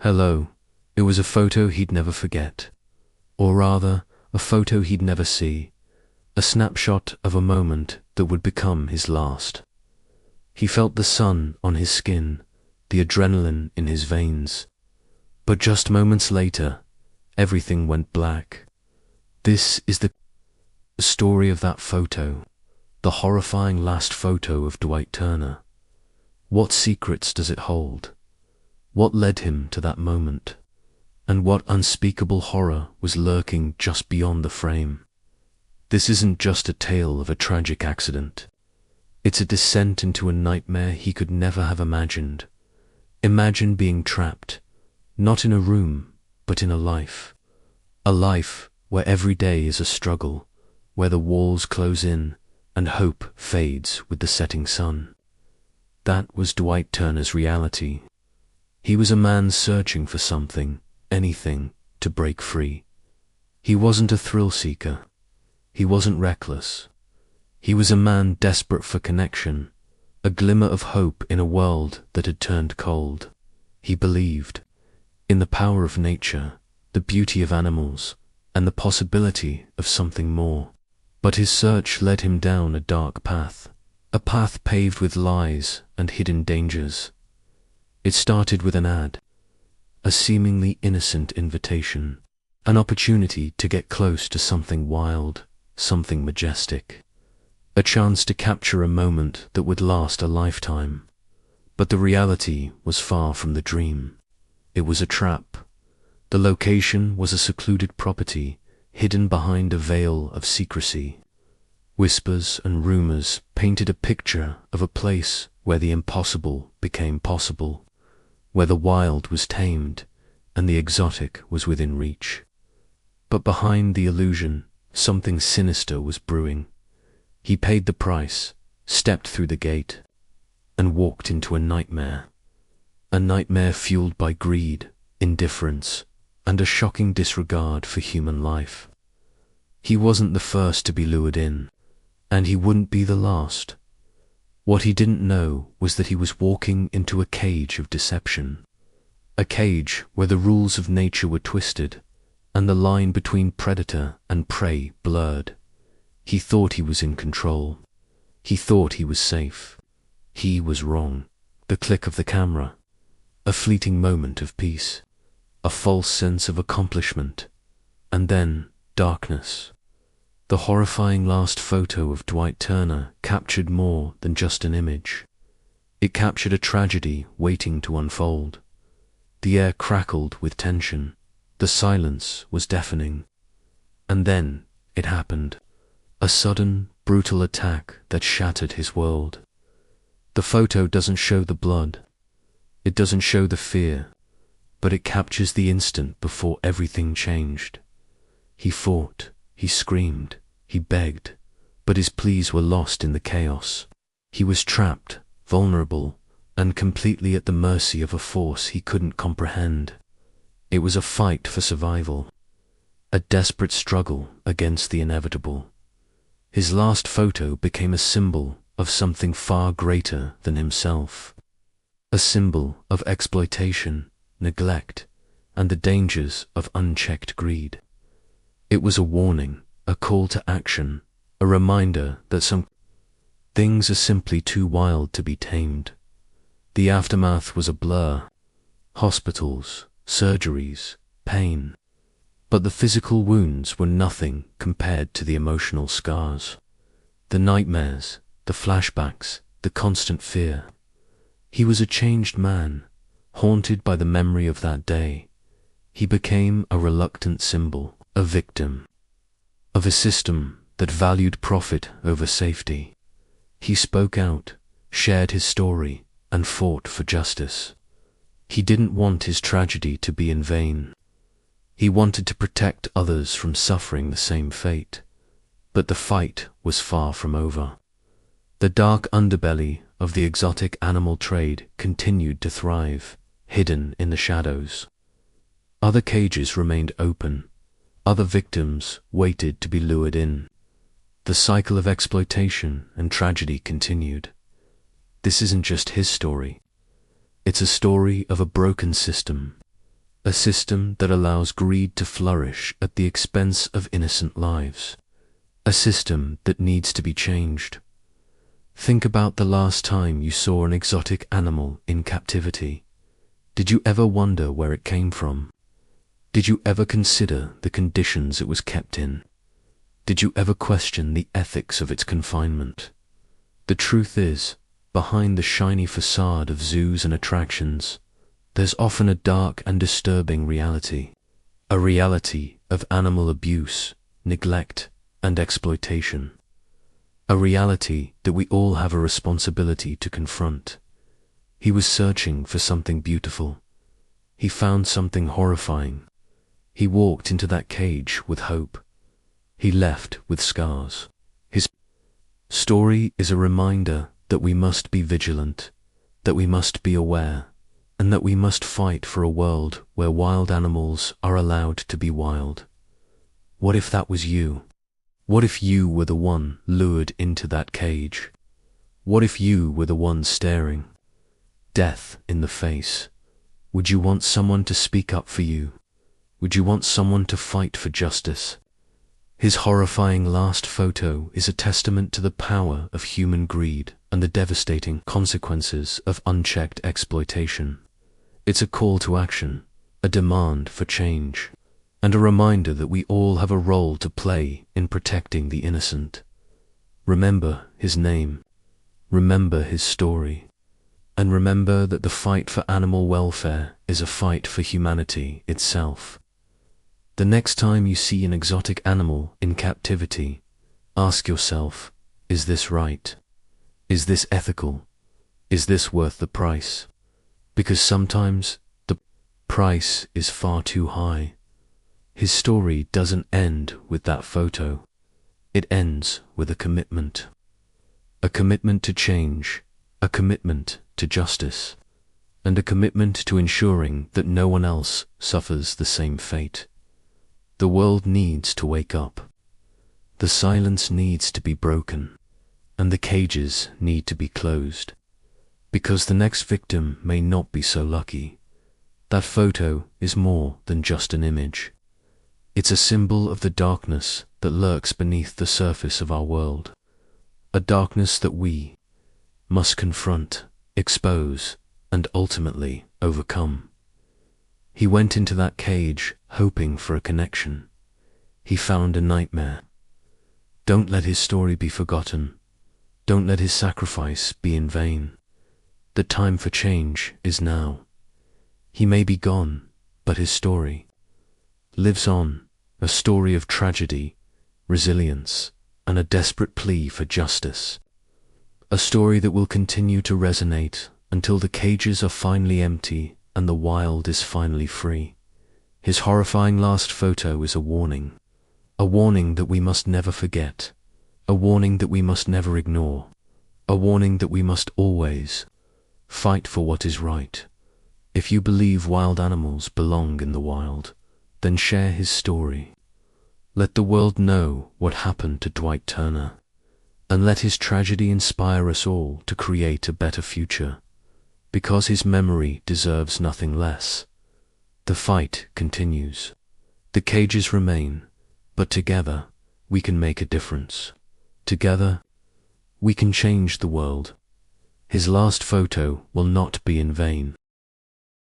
Hello. It was a photo he'd never forget. Or rather, a photo he'd never see. A snapshot of a moment that would become his last. He felt the sun on his skin, the adrenaline in his veins. But just moments later, everything went black. This is the story of that photo, the horrifying last photo of Dwight Turner. What secrets does it hold? What led him to that moment? And what unspeakable horror was lurking just beyond the frame? This isn't just a tale of a tragic accident. It's a descent into a nightmare he could never have imagined. Imagine being trapped, not in a room, but in a life. A life where every day is a struggle, where the walls close in and hope fades with the setting sun. That was Dwight Turner's reality. He was a man searching for something, anything, to break free. He wasn't a thrill seeker. He wasn't reckless. He was a man desperate for connection, a glimmer of hope in a world that had turned cold. He believed in the power of nature, the beauty of animals, and the possibility of something more. But his search led him down a dark path, a path paved with lies and hidden dangers. It started with an ad, a seemingly innocent invitation, an opportunity to get close to something wild, something majestic, a chance to capture a moment that would last a lifetime. But the reality was far from the dream. It was a trap. The location was a secluded property, hidden behind a veil of secrecy. Whispers and rumors painted a picture of a place where the impossible became possible, where the wild was tamed and the exotic was within reach. But behind the illusion, something sinister was brewing. He paid the price, stepped through the gate, and walked into a nightmare fueled by greed, indifference, and a shocking disregard for human life. He wasn't the first to be lured in, and he wouldn't be the last. What he didn't know was that he was walking into a cage of deception, a cage where the rules of nature were twisted, and the line between predator and prey blurred. He thought he was in control. He thought he was safe. He was wrong. The click of the camera, a fleeting moment of peace, a false sense of accomplishment, and then darkness. The horrifying last photo of Dwight Turner captured more than just an image. It captured a tragedy waiting to unfold. The air crackled with tension. The silence was deafening. And then it happened. A sudden, brutal attack that shattered his world. The photo doesn't show the blood. It doesn't show the fear, but it captures the instant before everything changed. He fought, he screamed, he begged, but his pleas were lost in the chaos. He was trapped, vulnerable, and completely at the mercy of a force he couldn't comprehend. It was a fight for survival, a desperate struggle against the inevitable. His last photo became a symbol of something far greater than himself, a symbol of exploitation, neglect, and the dangers of unchecked greed. It was a warning, a call to action, a reminder that some things are simply too wild to be tamed. The aftermath was a blur. Hospitals, surgeries, pain. But the physical wounds were nothing compared to the emotional scars. The nightmares, the flashbacks, the constant fear. He was a changed man, haunted by the memory of that day. He became a reluctant symbol, a victim of a system that valued profit over safety. He spoke out, shared his story, and fought for justice. He didn't want his tragedy to be in vain. He wanted to protect others from suffering the same fate. But the fight was far from over. The dark underbelly of the exotic animal trade continued to thrive, hidden in the shadows. Other cages remained open. Other victims waited to be lured in. The cycle of exploitation and tragedy continued. This isn't just his story. It's a story of a broken system, A system that allows greed to flourish at the expense of innocent lives. A system that needs to be changed. Think about the last time you saw an exotic animal in captivity. Did you ever wonder where it came from? Did you ever consider the conditions it was kept in? Did you ever question the ethics of its confinement? The truth is, behind the shiny facade of zoos and attractions, there's often a dark and disturbing reality. A reality of animal abuse, neglect, and exploitation. A reality that we all have a responsibility to confront. He was searching for something beautiful. He found something horrifying. He walked into that cage with hope. He left with scars. His story is a reminder that we must be vigilant, that we must be aware, and that we must fight for a world where wild animals are allowed to be wild. What if that was you? What if you were the one lured into that cage? What if you were the one staring death in the face? Would you want someone to speak up for you? Would you want someone to fight for justice? His horrifying last photo is a testament to the power of human greed and the devastating consequences of unchecked exploitation. It's a call to action, a demand for change, and a reminder that we all have a role to play in protecting the innocent. Remember his name, remember his story, and remember that the fight for animal welfare is a fight for humanity itself. The next time you see an exotic animal in captivity, ask yourself, is this right? Is this ethical? Is this worth the price? Because sometimes the price is far too high. His story doesn't end with that photo. It ends with a commitment. A commitment to change, a commitment to justice, and a commitment to ensuring that no one else suffers the same fate. The world needs to wake up. The silence needs to be broken, and the cages need to be closed. Because the next victim may not be so lucky. That photo is more than just an image. It's a symbol of the darkness that lurks beneath the surface of our world. A darkness that we must confront, expose, and ultimately overcome. He went into that cage hoping for a connection. He found a nightmare. Don't let his story be forgotten. Don't let his sacrifice be in vain. The time for change is now. He may be gone, but his story lives on, a story of tragedy, resilience, and a desperate plea for justice. A story that will continue to resonate until the cages are finally empty and the wild is finally free. His horrifying last photo is a warning that we must never forget, a warning that we must never ignore, a warning that we must always fight for what is right. If you believe wild animals belong in the wild, then share his story. Let the world know what happened to Dwight Turner, and let his tragedy inspire us all to create a better future, because his memory deserves nothing less. The fight continues. The cages remain, but together we can make a difference. Together we can change the world. His last photo will not be in vain.